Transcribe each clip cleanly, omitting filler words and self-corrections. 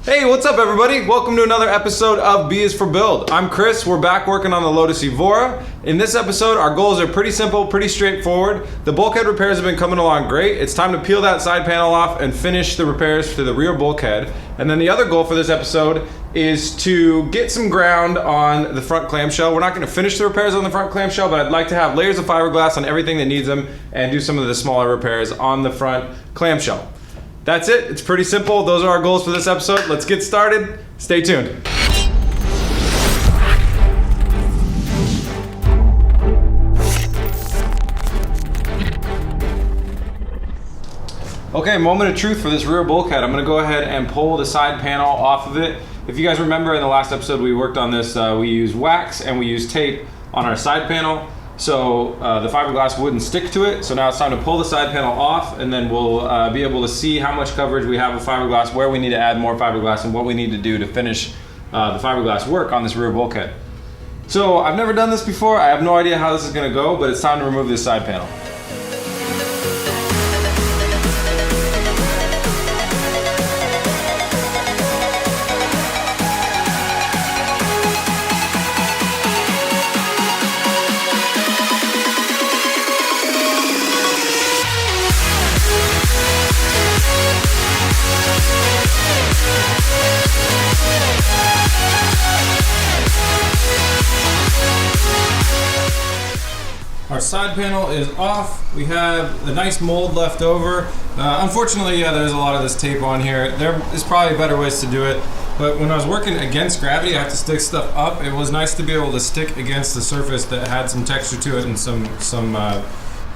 Hey, what's up everybody? Welcome to another episode of B is for Build. I'm Chris, we're back working on the Lotus Evora. In this episode, our goals are pretty simple, pretty straightforward. The bulkhead repairs have been coming along great. It's time to peel that side panel off and finish the repairs to the rear bulkhead. And then the other goal for this episode is to get some ground on the front clamshell. We're not gonna finish the repairs on the front clamshell, but I'd like to have layers of fiberglass on everything that needs them and do some of the smaller repairs on the front clamshell. That's it. It's pretty simple. Those are our goals for this episode. Let's get started. Stay tuned. Okay, moment of truth for this rear bulkhead. I'm gonna go ahead and pull the side panel off of it. If you guys remember in the last episode we worked on this, we used wax and we used tape on our side panel. So the fiberglass wouldn't stick to it. So now it's time to pull the side panel off, and then we'll be able to see how much coverage we have with fiberglass, where we need to add more fiberglass, and what we need to do to finish the fiberglass work on this rear bulkhead. So I've never done this before. I have no idea how this is gonna go, but it's time to remove this side panel. Our side panel is off. We have the nice mold left over. Unfortunately, yeah, there's a lot of this tape on here. There is probably better ways to do it, but when I was working against gravity, I have to stick stuff up. It was nice to be able to stick against the surface that had some texture to it and some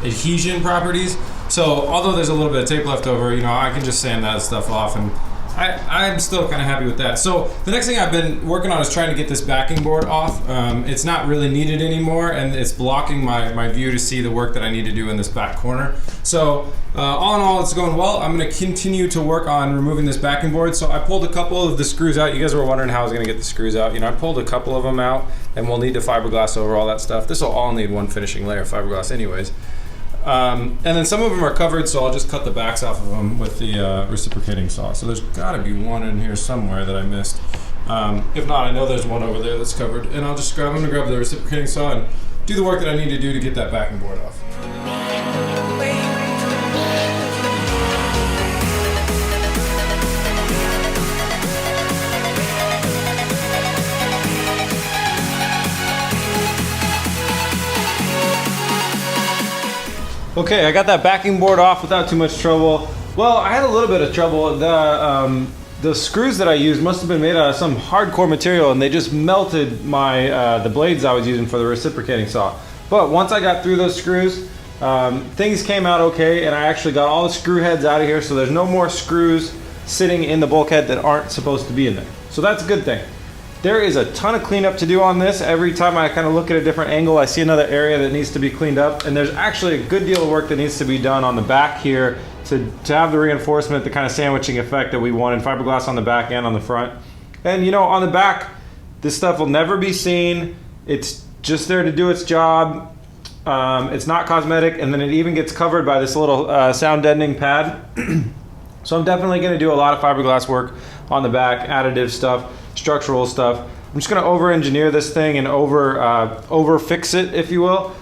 adhesion properties. So although there's a little bit of tape left over, you know, I can just sand that stuff off, and I'm still kind of happy with that. So the next thing I've been working on is trying to get this backing board off. It's not really needed anymore, and it's blocking my view to see the work that I need to do in this back corner. So all in all, it's going well. I'm going to continue to work on removing this backing board. So I pulled a couple of the screws out. You guys were wondering how I was going to get the screws out. You know, I pulled a couple of them out, and we'll need to fiberglass over all that stuff. This will all need one finishing layer of fiberglass anyways. And then some of them are covered, so I'll just cut the backs off of them with the reciprocating saw. So there's got to be one in here somewhere that I missed. If not, I know there's one over there that's covered. And I'm gonna grab the reciprocating saw and do the work that I need to do to get that backing board off. Okay, I got that backing board off without too much trouble. Well, I had a little bit of trouble. The screws that I used must have been made out of some hardcore material, and they just melted my the blades I was using for the reciprocating saw. But once I got through those screws, things came out okay, and I actually got all the screw heads out of here, so there's no more screws sitting in the bulkhead that aren't supposed to be in there. So that's a good thing. There is a ton of cleanup to do on this. Every time I kind of look at a different angle, I see another area that needs to be cleaned up. And there's actually a good deal of work that needs to be done on the back here to have the reinforcement, the kind of sandwiching effect that we wanted, fiberglass on the back and on the front. And you know, on the back, this stuff will never be seen. It's just there to do its job. It's not cosmetic, and then it even gets covered by this little sound deadening pad. So I'm definitely gonna do a lot of fiberglass work on the back, additive stuff, structural stuff. I'm just gonna over-engineer this thing and over-fix it, if you will,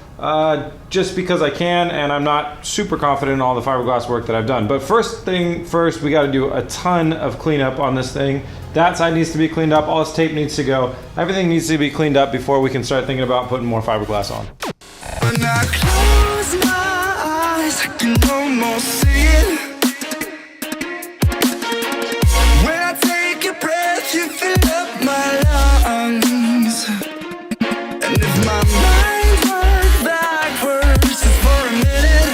just because I can, and I'm not super confident in all the fiberglass work that I've done. But first thing first, we gotta do a ton of cleanup on this thing. That side needs to be cleaned up, all this tape needs to go. Everything needs to be cleaned up before we can start thinking about putting more fiberglass on. When I close my eyes, I can almost see it. You fill up my lungs, and if my mind worked backwards for a minute,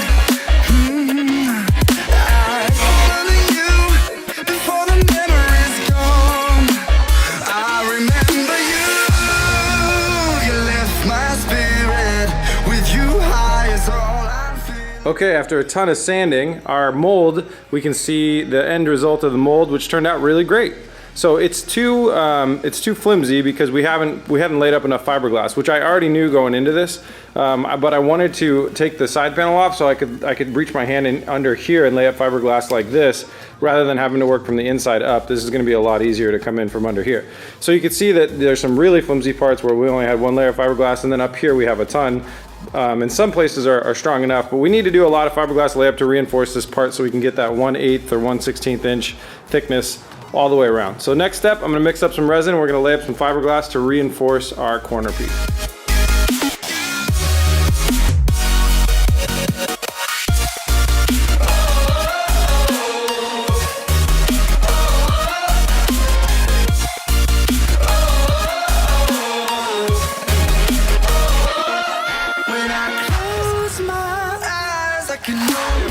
I follow you before the memory's gone. I remember you lift my spirit, with you high is all I'm feeling. Okay, after a ton of sanding, our mold, we can see the end result of the mold, which turned out really great. So it's too flimsy because we hadn't laid up enough fiberglass, which I already knew going into this. But I wanted to take the side panel off so I could reach my hand in under here and lay up fiberglass like this, rather than having to work from the inside up. This is going to be a lot easier to come in from under here. So you can see that there's some really flimsy parts where we only had one layer of fiberglass, and then up here we have a ton. And some places are strong enough, but we need to do a lot of fiberglass layup to reinforce this part so we can get that 1/8 or 1/16 inch thickness all the way around. So next step, I'm going to mix up some resin. We're going to lay up some fiberglass to reinforce our corner piece.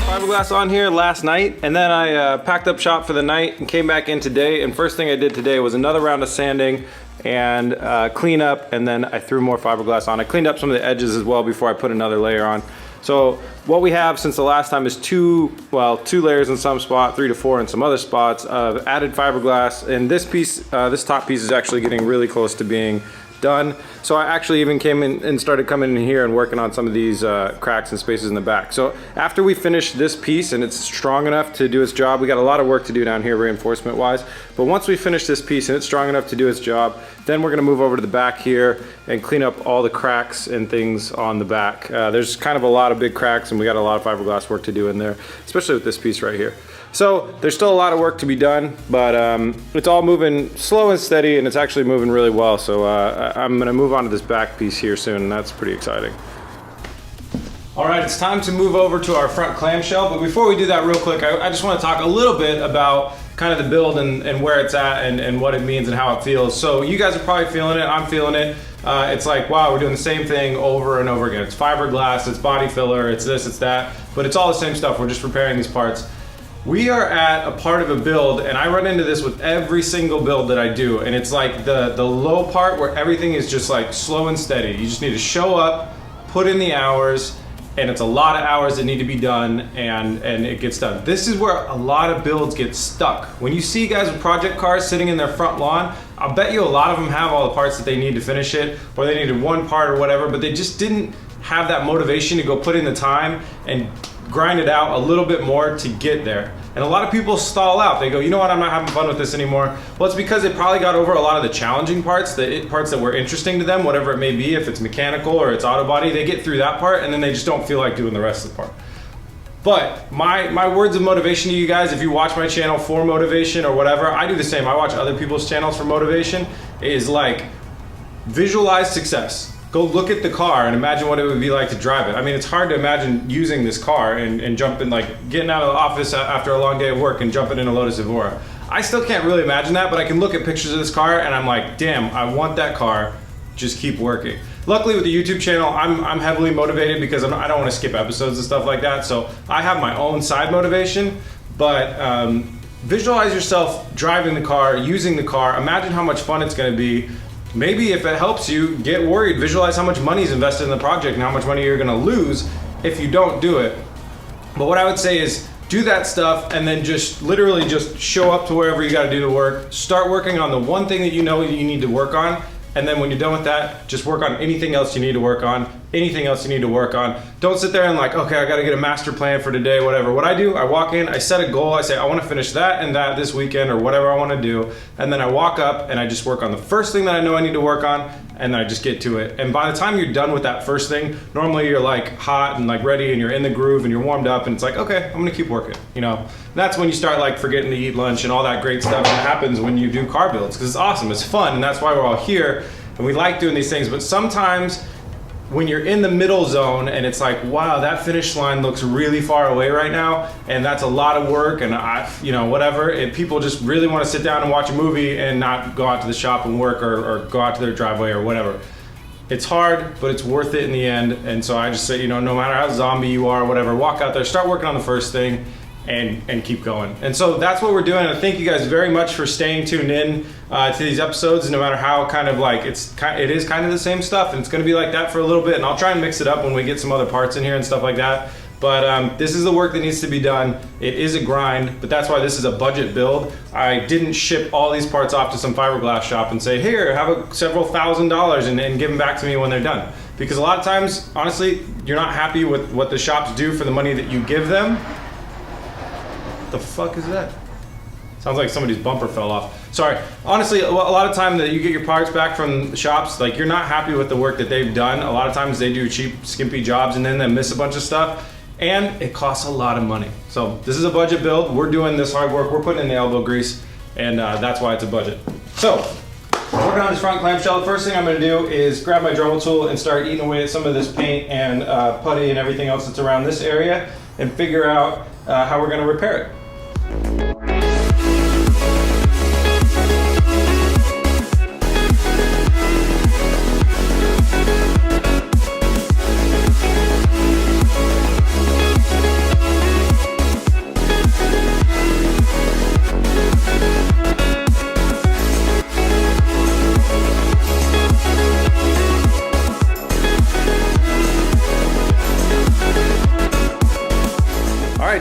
Fiberglass on here last night, and then I packed up shop for the night and came back in today, and first thing I did today was another round of sanding and clean up, and then I threw more fiberglass on. I cleaned up some of the edges as well before I put another layer on. So what we have since the last time is two layers in some spot, 3 to 4 in some other spots of added fiberglass, and this piece, this top piece is actually getting really close to being done. So I actually even came in and started coming in here and working on some of these cracks and spaces in the back. So after we finish this piece and it's strong enough to do its job, we got a lot of work to do down here reinforcement wise, but once we finish this piece and it's strong enough to do its job, then we're going to move over to the back here and clean up all the cracks and things on the back. There's kind of a lot of big cracks, and we got a lot of fiberglass work to do in there, especially with this piece right here. So there's still a lot of work to be done, but it's all moving slow and steady, and it's actually moving really well. So I'm gonna move on to this back piece here soon, and that's pretty exciting. All right, it's time to move over to our front clamshell, but before we do that real quick, I just wanna talk a little bit about kind of the build and where it's at and what it means and how it feels. So you guys are probably feeling it, I'm feeling it. It's like, wow, we're doing the same thing over and over again. It's fiberglass, it's body filler, it's this, it's that, but it's all the same stuff. We're just preparing these parts. We are at a part of a build, and I run into this with every single build that I do, and it's like the low part where everything is just like slow and steady. You just need to show up, put in the hours, and it's a lot of hours that need to be done, and it gets done. This is where a lot of builds get stuck. When you see guys with project cars sitting in their front lawn, I'll bet you a lot of them have all the parts that they need to finish it, or they needed one part or whatever, but they just didn't have that motivation to go put in the time and grind it out a little bit more to get there. And a lot of people stall out. They go, you know what, I'm not having fun with this anymore. Well, it's because they probably got over a lot of the challenging parts, the parts that were interesting to them, whatever it may be, if it's mechanical or it's auto body, they get through that part and then they just don't feel like doing the rest of the part. But my words of motivation to you guys, if you watch my channel for motivation or whatever, I do the same. I watch other people's channels for motivation, is like, visualize success. Go look at the car and imagine what it would be like to drive it. I mean, it's hard to imagine using this car and jumping, like getting out of the office after a long day of work and jumping in a Lotus Evora. I still can't really imagine that, but I can look at pictures of this car and I'm like, damn, I want that car, just keep working. Luckily with the YouTube channel, I'm heavily motivated because I don't want to skip episodes and stuff like that, so I have my own side motivation, but visualize yourself driving the car, using the car, imagine how much fun it's going to be. Maybe if it helps you, get worried, visualize how much money is invested in the project and how much money you're gonna lose if you don't do it. But what I would say is do that stuff and then just literally just show up to wherever you gotta do the work. Start working on the one thing that you know you need to work on, and then when you're done with that, just work on anything else you need to work on, anything else you need to work on. Don't sit there and like, okay, I gotta get a master plan for today, whatever. What I do, I walk in, I set a goal, I say, I wanna finish that and that this weekend or whatever I wanna do, and then I walk up and I just work on the first thing that I know I need to work on, and then I just get to it. And by the time you're done with that first thing, normally you're like hot and like ready and you're in the groove and you're warmed up and it's like, okay, I'm gonna keep working, you know? And that's when you start like forgetting to eat lunch and all that great stuff that happens when you do car builds, because it's awesome, it's fun, and that's why we're all here. And we like doing these things, but sometimes when you're in the middle zone and it's like, wow, that finish line looks really far away right now, and that's a lot of work, and you know, whatever, and people just really want to sit down and watch a movie and not go out to the shop and work or go out to their driveway or whatever. It's hard, but it's worth it in the end. And so I just say, you know, no matter how zombie you are or whatever, walk out there, start working on the first thing, and keep going. And so that's what we're doing. And I thank you guys very much for staying tuned in to these episodes, no matter how kind of like it is kind of the same stuff, and it's going to be like that for a little bit, and I'll try and mix it up when we get some other parts in here and stuff like that. But this is the work that needs to be done. It is a grind, but that's why this is a budget build. I didn't ship all these parts off to some fiberglass shop and say, here, have several $1,000s and give them back to me when they're done. Because a lot of times, honestly, you're not happy with what the shops do for the money that you give them. What the fuck is that? Sounds like somebody's bumper fell off. Sorry. Honestly, a lot of time that you get your parts back from the shops, like you're not happy with the work that they've done. A lot of times they do cheap, skimpy jobs and then they miss a bunch of stuff. And it costs a lot of money. So this is a budget build. We're doing this hard work. We're putting in the elbow grease, and that's why it's a budget. So, working on this front clamshell, the first thing I'm gonna do is grab my Dremel tool and start eating away at some of this paint and putty and everything else that's around this area and figure out how we're gonna repair it.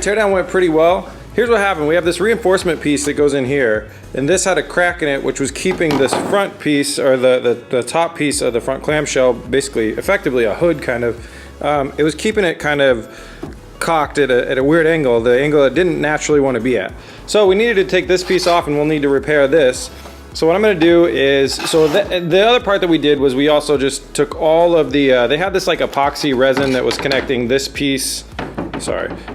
Teardown went pretty well. Here's what happened. We have this reinforcement piece that goes in here, and this had a crack in it which was keeping this front piece, or the top piece of the front clamshell, basically effectively a hood kind of, it was keeping it kind of cocked at a weird angle, the angle it didn't naturally want to be at. So we needed to take this piece off and we'll need to repair this. So what I'm going to do is, so the other part that we did was we also just took all of the, they had this like epoxy resin that was connecting this piece,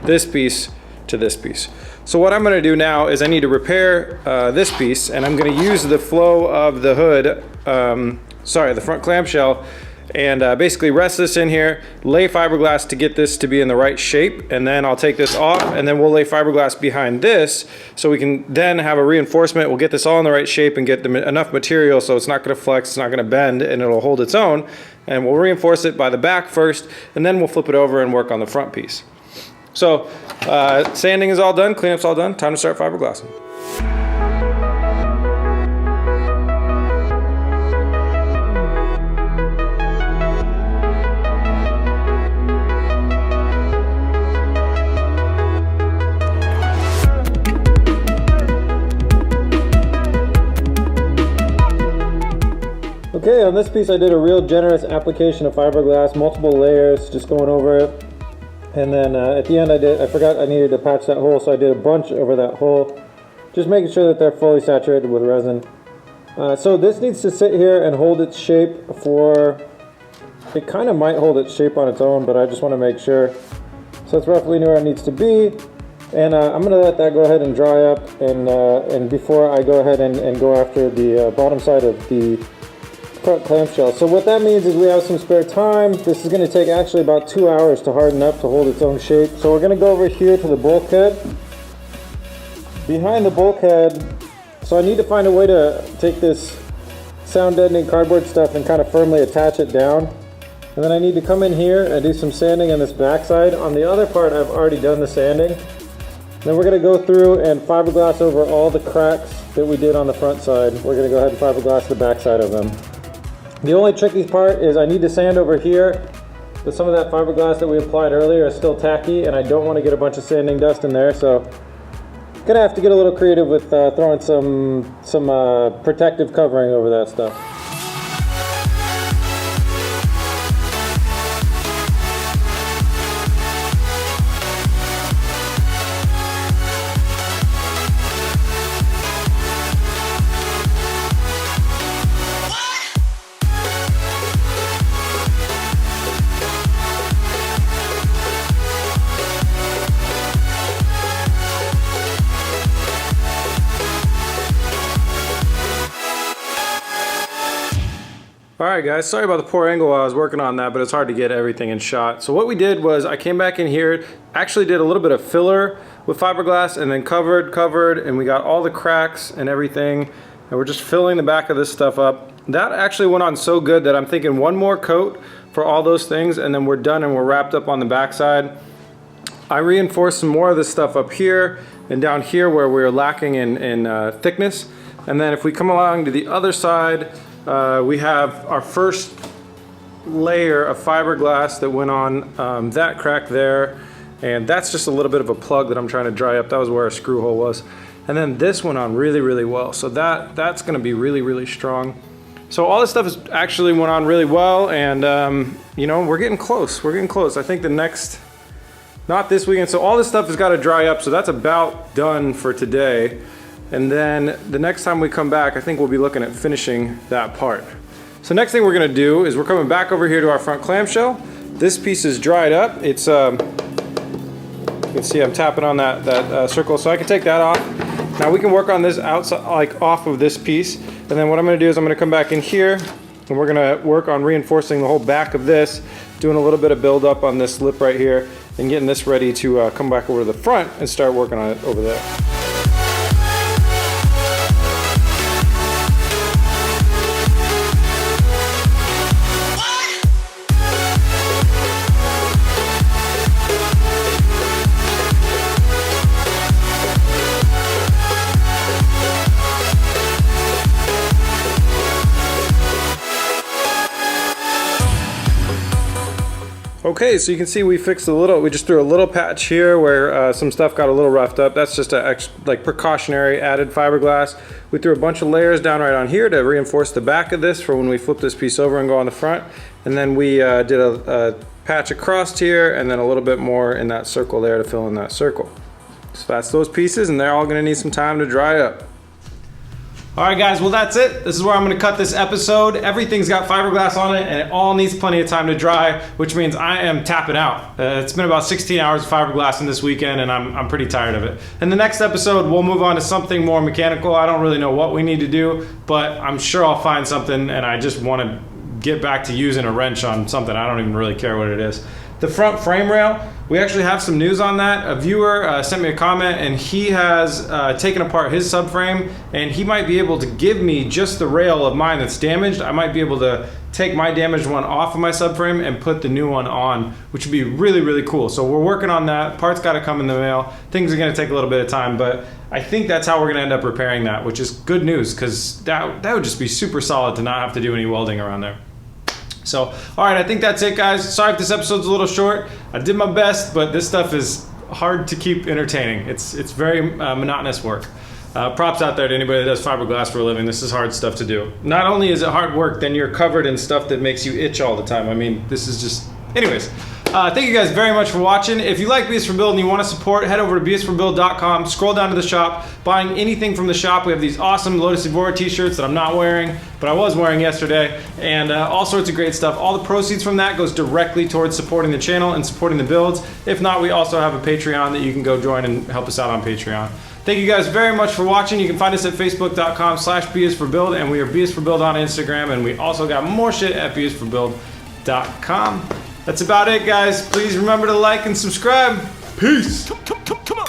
this piece to this piece. So what I'm going to do now is I need to repair this piece, and I'm going to use the flow of the hood, the front clamshell, and basically rest this in here, lay fiberglass to get this to be in the right shape, and then I'll take this off, and then we'll lay fiberglass behind this so we can then have a reinforcement. We'll get this all in the right shape and get enough material so it's not going to flex, it's not going to bend, and it'll hold its own. And we'll reinforce it by the back first, and then we'll flip it over and work on the front piece. So sanding is all done, cleanup's all done, time to start fiberglassing. Okay, on this piece I did a real generous application of fiberglass, multiple layers, just going over it. And then at the end I forgot I needed to patch that hole, so I did a bunch over that hole, just making sure that they're fully saturated with resin. So this needs to sit here and hold its shape for, it kind of might hold its shape on its own, but I just want to make sure. So it's roughly where it needs to be. And I'm going to let that go ahead and dry up, and before I go ahead and go after the bottom side of the front clamshell. So what that means is we have some spare time. This is going to take actually about 2 hours to harden up to hold its own shape. So we're going to go over here to the bulkhead. Behind the bulkhead, so I need to find a way to take this sound deadening cardboard stuff and kind of firmly attach it down. And then I need to come in here and do some sanding on this backside. On the other part, I've already done the sanding. Then we're going to go through and fiberglass over all the cracks that we did on the front side. We're going to go ahead and fiberglass the backside of them. The only tricky part is I need to sand over here, but some of that fiberglass that we applied earlier is still tacky, and I don't want to get a bunch of sanding dust in there, so I'm gonna have to get a little creative with throwing some protective covering over that stuff. Alright guys, sorry about the poor angle while I was working on that, but it's hard to get everything in shot. So what we did was I came back in here, actually did a little bit of filler with fiberglass, and then covered, and we got all the cracks and everything, and we're just filling the back of this stuff up. That actually went on so good that I'm thinking one more coat for all those things, and then we're done and we're wrapped up on the backside. I reinforced some more of this stuff up here and down here where we're lacking in thickness. And then if we come along to the other side, we have our first layer of fiberglass that went on that crack there, And that's just a little bit of a plug that I'm trying to dry up. That was where our screw hole was. And then this went on really, really well. So that's gonna be really, really strong. So all this stuff is actually went on really well, and you know, we're getting close. We're getting close. I think the next, not this weekend. So all this stuff has got to dry up. So that's about done for today. And then the next time we come back, I think we'll be looking at finishing that part. So next thing we're gonna do is we're coming back over here to our front clamshell. This piece is dried up. It's you can see I'm tapping on that circle, so I can take that off. Now we can work on this outside, like off of this piece. And then what I'm gonna do is I'm gonna come back in here and we're gonna work on reinforcing the whole back of this, doing a little bit of build up on this lip right here and getting this ready to come back over to the front and start working on it over there. Okay, so you can see we fixed we just threw a little patch here where some stuff got a little roughed up. That's just a like precautionary added fiberglass. We threw a bunch of layers down right on here to reinforce the back of this for when we flip this piece over and go on the front. And then we did a patch across here and then a little bit more in that circle there to fill in that circle. So that's those pieces, and they're all gonna need some time to dry up. All right, guys, well, that's it. This is where I'm gonna cut this episode. Everything's got fiberglass on it, and it all needs plenty of time to dry, which means I am tapping out. It's been about 16 hours of fiberglassing this weekend, and I'm pretty tired of it. In the next episode, we'll move on to something more mechanical. I don't really know what we need to do, but I'm sure I'll find something, and I just wanna get back to using a wrench on something. I don't even really care what it is. The front frame rail, we actually have some news on that. A viewer sent me a comment, and he has taken apart his subframe, and he might be able to give me just the rail of mine that's damaged. I might be able to take my damaged one off of my subframe and put the new one on, which would be really, really cool. So we're working on that. Parts got to come in the mail. Things are going to take a little bit of time, but I think that's how we're going to end up repairing that, which is good news, because that would just be super solid to not have to do any welding around there. So, all right, I think that's it, guys. Sorry if this episode's a little short. I did my best, but this stuff is hard to keep entertaining. It's very monotonous work. Props out there to anybody that does fiberglass for a living. This is hard stuff to do. Not only is it hard work, then you're covered in stuff that makes you itch all the time. I mean, this is just... Anyways, thank you guys very much for watching. If you like BS for Build and you want to support, head over to bsforbuild.com, scroll down to the shop, buying anything from the shop. We have these awesome Lotus Evora t-shirts that I'm not wearing, but I was wearing yesterday, and all sorts of great stuff. All the proceeds from that goes directly towards supporting the channel and supporting the builds. If not, we also have a Patreon that you can go join and help us out on Patreon. Thank you guys very much for watching. You can find us at facebook.com/bsforbuild, and we are BS for Build on Instagram, and we also got more shit at bsforbuild.com. That's about it, guys. Please remember to like and subscribe. Peace. Come on.